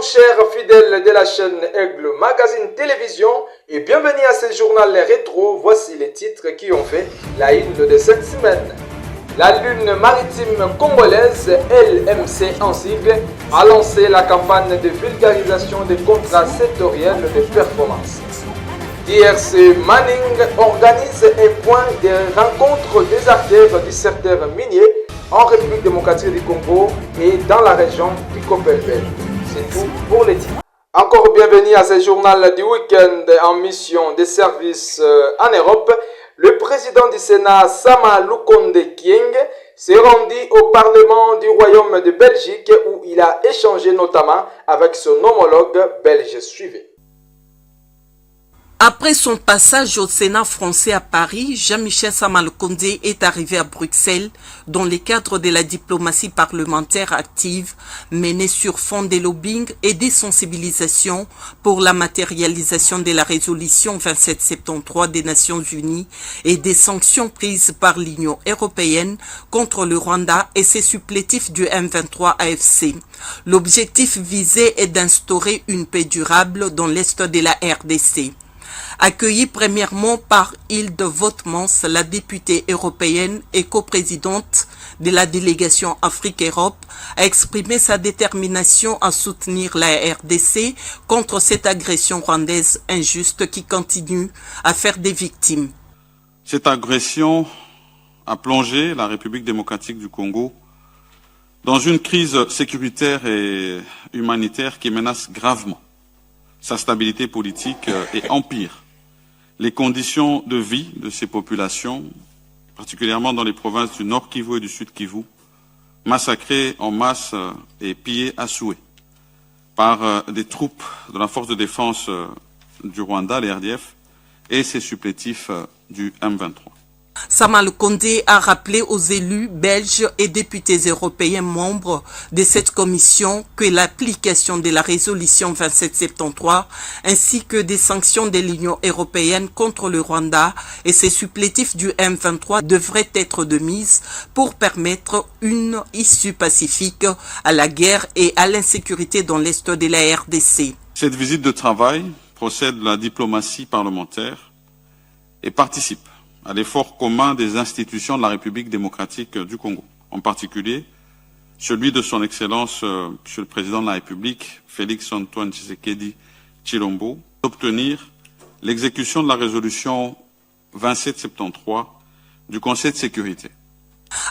chers fidèles de la chaîne Aigle Magazine Télévision et bienvenue à ce journal rétro. Voici les titres qui ont fait la une de cette semaine. La Lune maritime congolaise, LMC en sigle, a lancé la campagne de vulgarisation des contrats sectoriels de performance. DRC Manning organise un point de rencontre des acteurs du secteur minier en République démocratique du Congo et dans la région du Copelbel. C'est tout pour les titres. Encore bienvenue à ce journal du week-end en mission de service en Europe. Le président du Sénat, Sama Lukonde Kyenge, s'est rendu au Parlement du Royaume de Belgique où il a échangé notamment avec son homologue belge suivi. Après son passage au Sénat français à Paris, Jean-Michel Sama Lukonde est arrivé à Bruxelles dans le cadre de la diplomatie parlementaire active menée sur fond de lobbying et des sensibilisations pour la matérialisation de la résolution 2773 des Nations Unies et des sanctions prises par l'Union européenne contre le Rwanda et ses supplétifs du M23 AFC. L'objectif visé est d'instaurer une paix durable dans l'est de la RDC. Accueillie premièrement par Hilde Votmans, la députée européenne et coprésidente de la délégation Afrique-Europe, a exprimé sa détermination à soutenir la RDC contre cette agression rwandaise injuste qui continue à faire des victimes. Cette agression a plongé la République démocratique du Congo dans une crise sécuritaire et humanitaire qui menace gravement sa stabilité politique et empire les conditions de vie de ces populations, particulièrement dans les provinces du Nord Kivu et du Sud Kivu, massacrées en masse et pillées à souhait par des troupes de la force de défense du Rwanda, les RDF, et ses supplétifs du M23. Sama Lukonde a rappelé aux élus belges et députés européens membres de cette commission que l'application de la résolution 2773 ainsi que des sanctions de l'Union européenne contre le Rwanda et ses supplétifs du M23 devraient être de mise pour permettre une issue pacifique à la guerre et à l'insécurité dans l'est de la RDC. Cette visite de travail procède de la diplomatie parlementaire et participe à l'effort commun des institutions de la République démocratique du Congo, en particulier celui de son Excellence, Monsieur le Président de la République, Félix Antoine Tshisekedi Tshilombo, d'obtenir l'exécution de la résolution 2773 du Conseil de sécurité.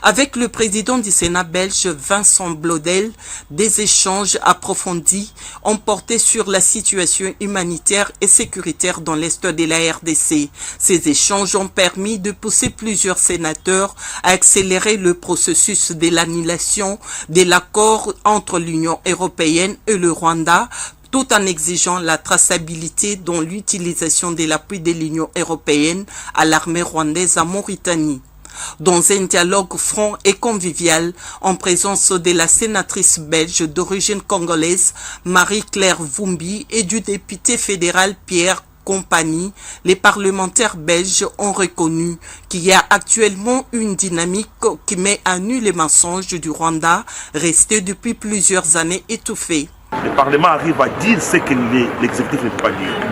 Avec le président du Sénat belge, Vincent Blodel, des échanges approfondis ont porté sur la situation humanitaire et sécuritaire dans l'est de la RDC. Ces échanges ont permis de pousser plusieurs sénateurs à accélérer le processus de l'annulation de l'accord entre l'Union européenne et le Rwanda, tout en exigeant la traçabilité dans l'utilisation de l'appui de l'Union européenne à l'armée rwandaise en Mauritanie. Dans un dialogue franc et convivial en présence de la sénatrice belge d'origine congolaise Marie-Claire Vumbi et du député fédéral Pierre Compagnie, les parlementaires belges ont reconnu qu'il y a actuellement une dynamique qui met à nu les mensonges du Rwanda restés depuis plusieurs années étouffés. Le Parlement arrive à dire ce que l'exécutif ne peut pas dire.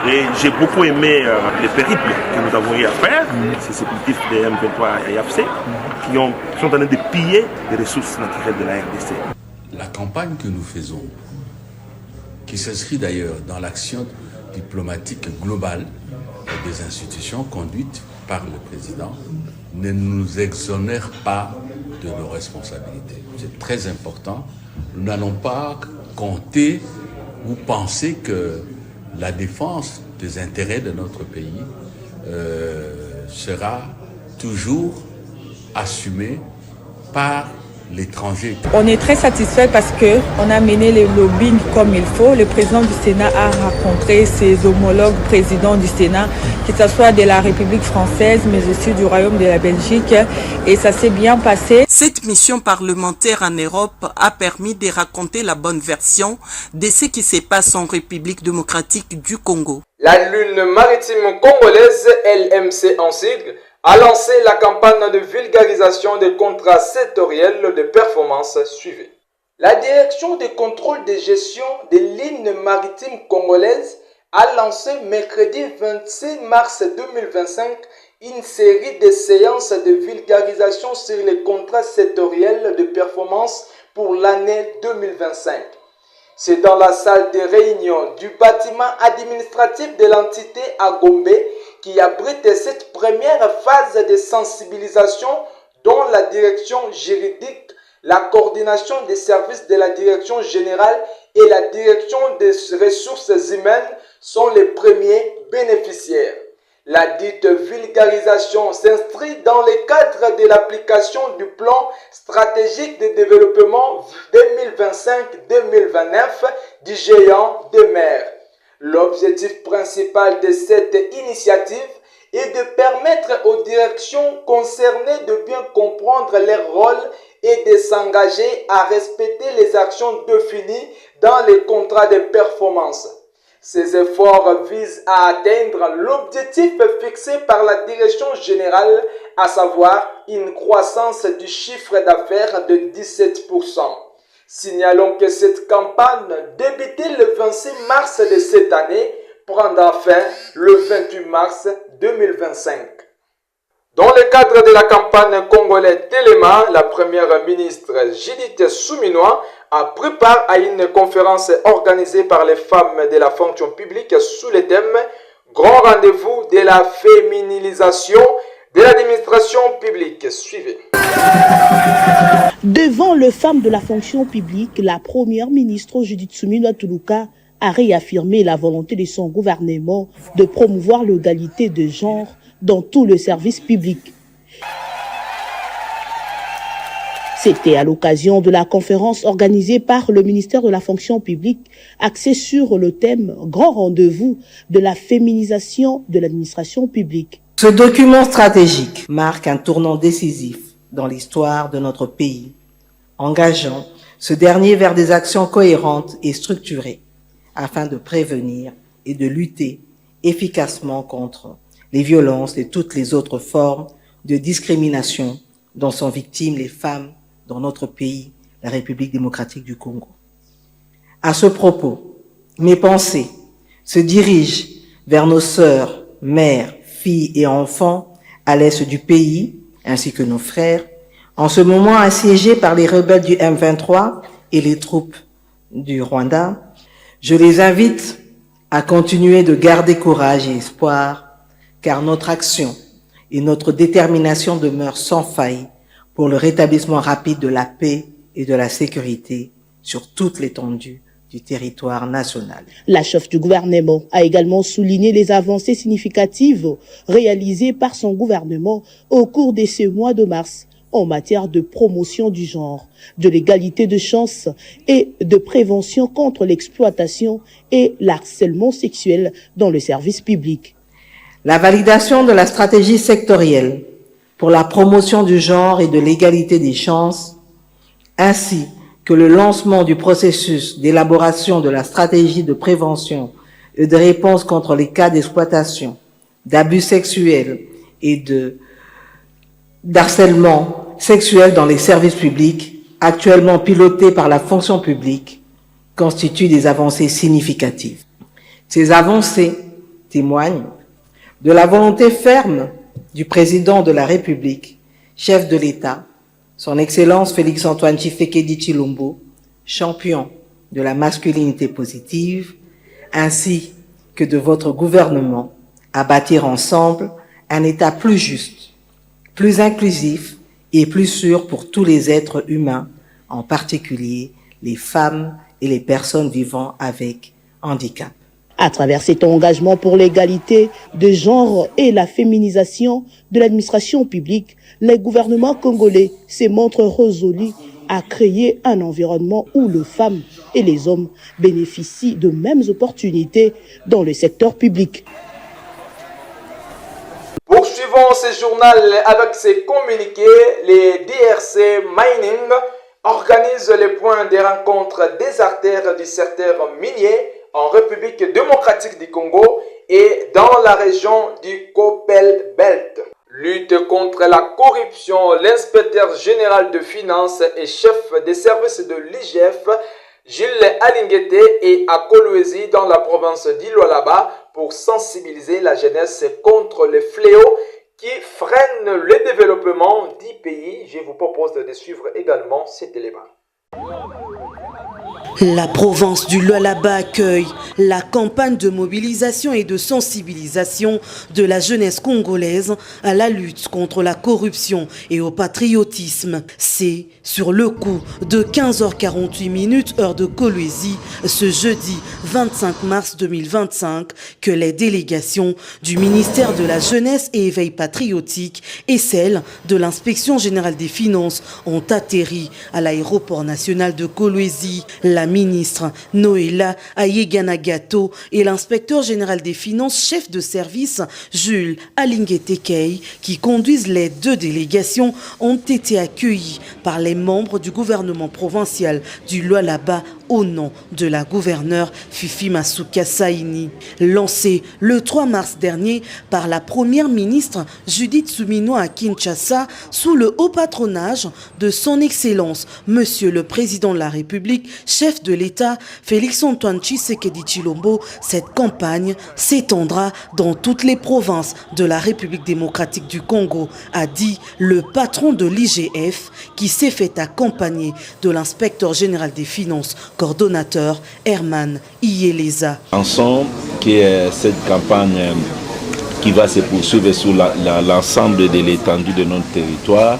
Et j'ai beaucoup aimé les périples que nous avons eu à faire, ces supplétifs de M23 et AFC, qui sont en train de piller les ressources naturelles de la RDC. La campagne que nous faisons, qui s'inscrit d'ailleurs dans l'action diplomatique globale des institutions conduites par le président, ne nous exonère pas de nos responsabilités. C'est très important. Nous n'allons pas compter ou penser que la défense des intérêts de notre pays sera toujours assumée par l'étranger. On est très satisfait parce qu'on a mené le lobbying comme il faut. Le président du Sénat a rencontré ses homologues présidents du Sénat, que ce soit de la République française, mais aussi du Royaume de la Belgique, et ça s'est bien passé. Cette mission parlementaire en Europe a permis de raconter la bonne version de ce qui se passe en République démocratique du Congo. La Lune maritime congolaise, LMC en sigle, a lancé la campagne de vulgarisation des contrats sectoriels de performance suivie. La direction de contrôle de gestion des lignes maritimes congolaises a lancé mercredi 26 mars 2025 une série de séances de vulgarisation sur les contrats sectoriels de performance pour l'année 2025. C'est dans la salle de réunion du bâtiment administratif de l'entité à Gombe qui abrite cette première phase de sensibilisation dont la direction juridique, la coordination des services de la direction générale et la direction des ressources humaines sont les premiers bénéficiaires. La dite vulgarisation s'inscrit dans le cadre de l'application du plan stratégique de développement 2025-2029 du géant des mers. L'objectif principal de cette initiative est de permettre aux directions concernées de bien comprendre leur rôle et de s'engager à respecter les actions définies dans les contrats de performance. Ces efforts visent à atteindre l'objectif fixé par la direction générale, à savoir une croissance du chiffre d'affaires de 17%. Signalons que cette campagne, débutée le 26 mars de cette année, prendra fin le 28 mars 2025. Dans le cadre de la campagne congolaise Téléma, la première ministre Judith Suminwa a pris part à une conférence organisée par les femmes de la fonction publique sous le thème « Grand rendez-vous de la féminisation de l'administration publique ». Suivez. Devant les femmes de la fonction publique, la première ministre Judith Suminwa Tuluka a réaffirmé la volonté de son gouvernement de promouvoir l'égalité de genre dans tout le service public. C'était à l'occasion de la conférence organisée par le ministère de la fonction publique axée sur le thème « Grand rendez-vous de la féminisation de l'administration publique ». Ce document stratégique marque un tournant décisif dans l'histoire de notre pays, engageant ce dernier vers des actions cohérentes et structurées afin de prévenir et de lutter efficacement contre les violences et toutes les autres formes de discrimination dont sont victimes les femmes dans notre pays, la République démocratique du Congo. À ce propos, mes pensées se dirigent vers nos sœurs, mères, filles et enfants à l'est du pays, ainsi que nos frères, en ce moment assiégés par les rebelles du M23 et les troupes du Rwanda. Je les invite à continuer de garder courage et espoir, car notre action et notre détermination demeurent sans faille pour le rétablissement rapide de la paix et de la sécurité sur toute l'étendue du territoire national. La chef du gouvernement a également souligné les avancées significatives réalisées par son gouvernement au cours de ce mois de mars en matière de promotion du genre, de l'égalité de chances et de prévention contre l'exploitation et l'harcèlement sexuel dans le service public. La validation de la stratégie sectorielle pour la promotion du genre et de l'égalité des chances, ainsi que le lancement du processus d'élaboration de la stratégie de prévention et de réponse contre les cas d'exploitation, d'abus sexuels et d'harcèlement sexuel dans les services publics, actuellement pilotés par la fonction publique, constituent des avancées significatives. Ces avancées témoignent de la volonté ferme du président de la République, chef de l'État, son Excellence Félix-Antoine Tshisekedi Tshilombo, champion de la masculinité positive, ainsi que de votre gouvernement, à bâtir ensemble un État plus juste, plus inclusif et plus sûr pour tous les êtres humains, en particulier les femmes et les personnes vivant avec handicap. À travers cet engagement pour l'égalité de genre et la féminisation de l'administration publique, le gouvernement congolais se montre résolu à créer un environnement où les femmes et les hommes bénéficient de mêmes opportunités dans le secteur public. Poursuivons ce journal avec ses communiqués. Les DRC Mining organisent les points de rencontre des artères du secteur minier en République démocratique du Congo et dans la région du Copel Belt. Lutte contre la corruption, l'inspecteur général de finances et chef des services de l'IGF, Gilles Alinguete, est à Kolwezi dans la province d'Ilo-Laba pour sensibiliser la jeunesse contre les fléaux qui freinent le développement du pays. Je vous propose de suivre également cet élément. La province du Lualaba accueille la campagne de mobilisation et de sensibilisation de la jeunesse congolaise à la lutte contre la corruption et au patriotisme. C'est sur le coup de 15h48 heure de Kolwezi, ce jeudi 25 mars 2025, que les délégations du ministère de la Jeunesse et Éveil patriotique et celles de l'Inspection générale des finances ont atterri à l'aéroport national de Kolwezi. La ministre Noéla Ayeganagato et l'inspecteur général des finances, chef de service Jules Alinguete, qui conduisent les deux délégations, ont été accueillis par les membres du gouvernement provincial du Lualaba au nom de la gouverneure Fifi Masuka Saini. Lancé le 3 mars dernier par la première ministre Judith Suminwa à Kinshasa sous le haut patronage de son Excellence Monsieur le Président de la République, chef de l'État Félix-Antoine Tshisekedi Tshilombo, cette campagne s'étendra dans toutes les provinces de la République démocratique du Congo, a dit le patron de l'IGF qui s'est fait accompagner de l'inspecteur général des finances, coordonnateur Herman Iyeleza. Pensons que cette campagne qui va se poursuivre sur l'ensemble de l'étendue de notre territoire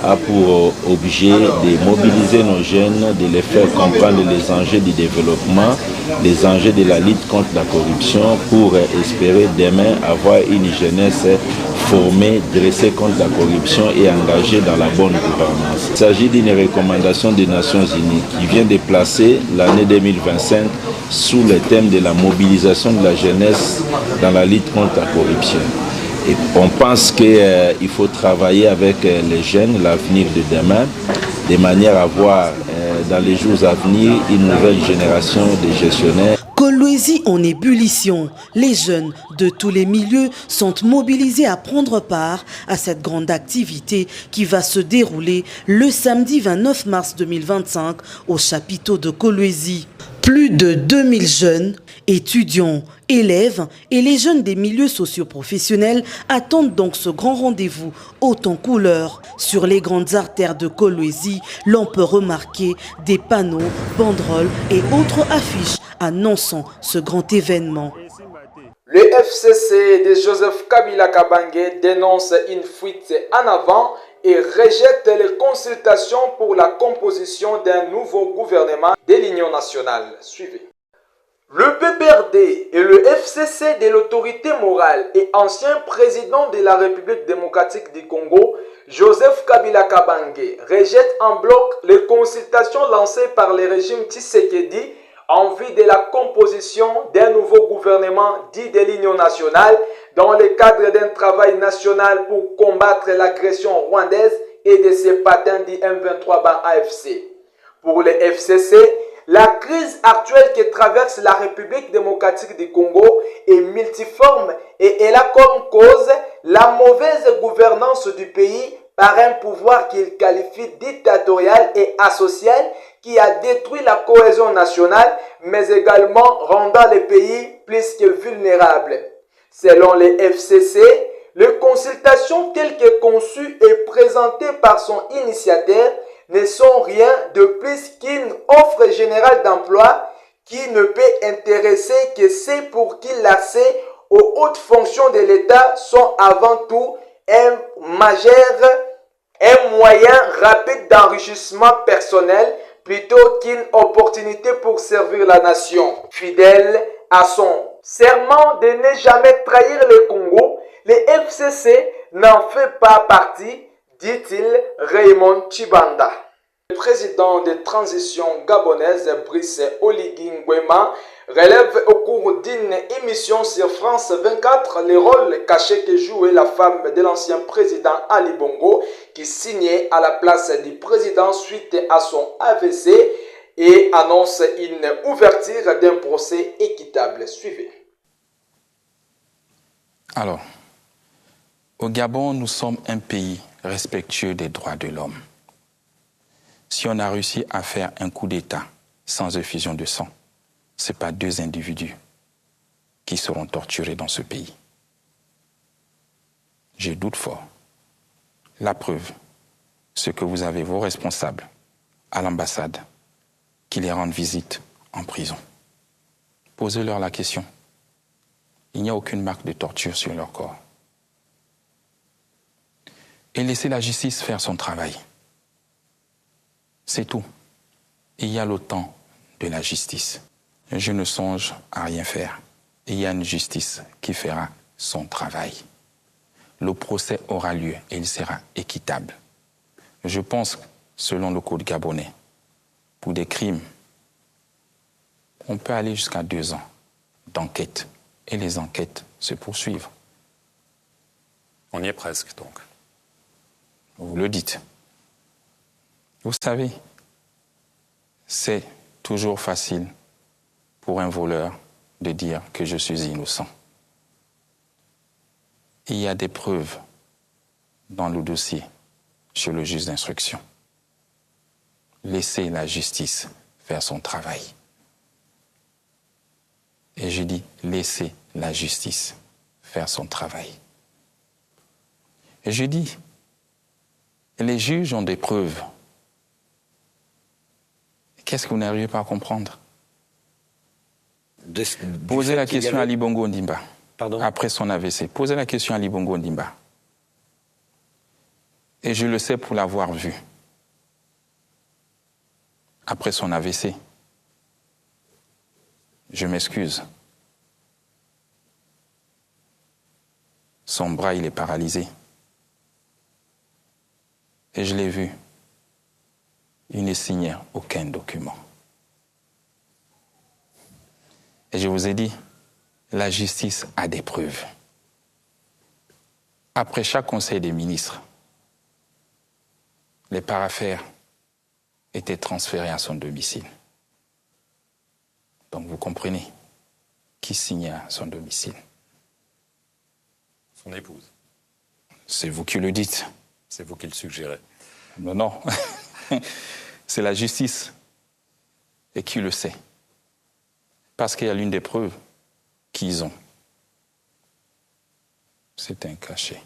a pour objet de mobiliser nos jeunes, de les faire comprendre les enjeux du développement, les enjeux de la lutte contre la corruption pour espérer demain avoir une jeunesse formée, dressée contre la corruption et engagée dans la bonne gouvernance. Il s'agit d'une recommandation des Nations Unies qui vient de placer l'année 2025 sous le thème de la mobilisation de la jeunesse dans la lutte contre la corruption. Et on pense qu'il faut travailler avec les jeunes, l'avenir de demain, de manière à avoir dans les jours à venir une nouvelle génération de gestionnaires. Kolwezi en ébullition. Les jeunes de tous les milieux sont mobilisés à prendre part à cette grande activité qui va se dérouler le samedi 29 mars 2025 au chapiteau de Kolwezi. Plus de 2000 jeunes, étudiants, élèves et les jeunes des milieux socio-professionnels attendent donc ce grand rendez-vous haut en couleur. Sur les grandes artères de Kolwezi, l'on peut remarquer des panneaux, banderoles et autres affiches annonçant ce grand événement. Le FCC de Joseph Kabila Kabange dénonce une fuite en avant et rejette les consultations pour la composition d'un nouveau gouvernement de l'Union nationale. Suivez. Le PPRD et le FCC de l'autorité morale et ancien président de la République démocratique du Congo, Joseph Kabila Kabange, rejettent en bloc les consultations lancées par le régime Tshisekedi en vue de la composition d'un nouveau gouvernement dit de l'Union nationale dans le cadre d'un travail national pour combattre l'agression rwandaise et de ses patins du M23-AFC. Pour le FCC, la crise actuelle que traverse la République démocratique du Congo est multiforme et elle a comme cause la mauvaise gouvernance du pays par un pouvoir qu'il qualifie dictatorial et asocial qui a détruit la cohésion nationale mais également rendant le pays plus que vulnérable. Selon les FCC, les consultations telles que conçues et présentées par son initiateur ne sont rien de plus qu'une offre générale d'emploi qui ne peut intéresser que ceux pour qui l'accès aux hautes fonctions de l'État sont avant tout un moyen rapide d'enrichissement personnel plutôt qu'une opportunité pour servir la nation. Fidèle à son serment de ne jamais trahir le Congo, le FCC n'en fait pas partie, dit-il Raymond Chibanda. Le président de transition gabonaise Brice Oligui Nguema relève au cours d'une émission sur France 24 le rôle caché que jouait la femme de l'ancien président Ali Bongo qui signait à la place du président suite à son AVC et annonce une ouverture d'un procès équitable. Suivez. Alors, Au Gabon, nous sommes un pays respectueux des droits de l'homme. Si on a réussi à faire un coup d'État sans effusion de sang, ce n'est pas 2 individus qui seront torturés dans ce pays. Je doute fort. La preuve, c'est que vous avez vos responsables à l'ambassade qui les rendent visite en prison. Posez-leur la question. Il n'y a aucune marque de torture sur leur corps. Et laissez la justice faire son travail. C'est tout. Il y a le temps de la justice. Je ne songe à rien faire. Il y a une justice qui fera son travail. Le procès aura lieu et il sera équitable. Je pense, selon le code gabonais, pour des crimes, on peut aller jusqu'à 2 ans d'enquête. Et les enquêtes se poursuivent. On y est presque, donc. Vous le dites. Vous savez, c'est toujours facile pour un voleur de dire que je suis innocent. Il y a des preuves dans le dossier sur le juge d'instruction. Laissez la justice faire son travail. Et je dis, laissez la justice faire son travail. Et je dis, les juges ont des preuves. Qu'est-ce que vous n'arrivez pas à comprendre? Posez la question à Ali Bongo Ondimba. Après son AVC. Posez la question à Ali Bongo Ondimba. Et je le sais pour l'avoir vu. Après son AVC. Je m'excuse. Son bras, il est paralysé. Et je l'ai vu. Il ne signait aucun document. Et je vous ai dit, la justice a des preuves. Après chaque conseil des ministres, les paraffaires étaient transférés à son domicile. Donc vous comprenez, qui signait à son domicile? Son épouse. C'est vous qui le dites. C'est vous qui le suggérez. Non, non. C'est la justice. Et qui le sait? Parce qu'il y a l'une des preuves qu'ils ont. C'est un cachet.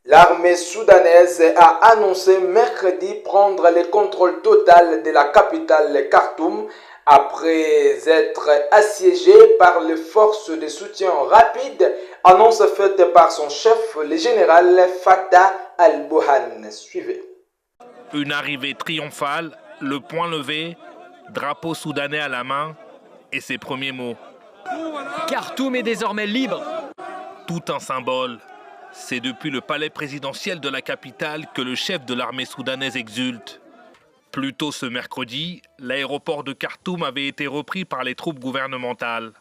L'armée soudanaise a annoncé mercredi prendre le contrôle total de la capitale Khartoum après être assiégée par les forces de soutien rapide, annonce faite par son chef, le général Fattah al-Burhan. Suivez. Une arrivée triomphale, le poing levé, drapeau soudanais à la main et ses premiers mots. Khartoum est désormais libre. Tout un symbole. C'est depuis le palais présidentiel de la capitale que le chef de l'armée soudanaise exulte. Plus tôt ce mercredi, l'aéroport de Khartoum avait été repris par les troupes gouvernementales.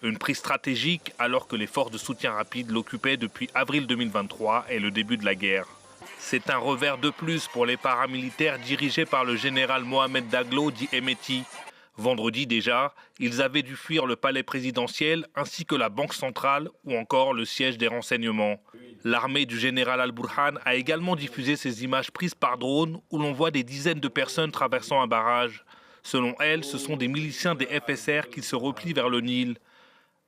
Une prise stratégique alors que les forces de soutien rapide l'occupaient depuis avril 2023 et le début de la guerre. C'est un revers de plus pour les paramilitaires dirigés par le général Mohamed Daglo dit Hemeti. Vendredi déjà, ils avaient dû fuir le palais présidentiel ainsi que la banque centrale ou encore le siège des renseignements. L'armée du général al-Burhan a également diffusé ces images prises par drone où l'on voit des dizaines de personnes traversant un barrage. Selon elle, ce sont des miliciens des FSR qui se replient vers le Nil.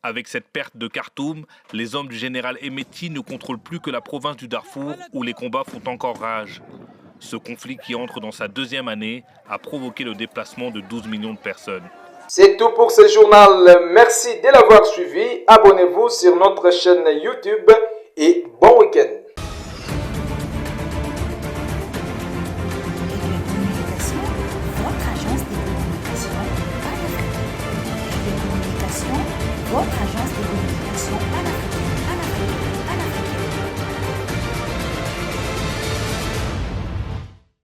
Avec cette perte de Khartoum, les hommes du général Hemeti ne contrôlent plus que la province du Darfour où les combats font encore rage. Ce conflit qui entre dans sa 2e année a provoqué le déplacement de 12 millions de personnes. C'est tout pour ce journal. Merci de l'avoir suivi. Abonnez-vous sur notre chaîne YouTube et bon week-end. Votre agence de communication à la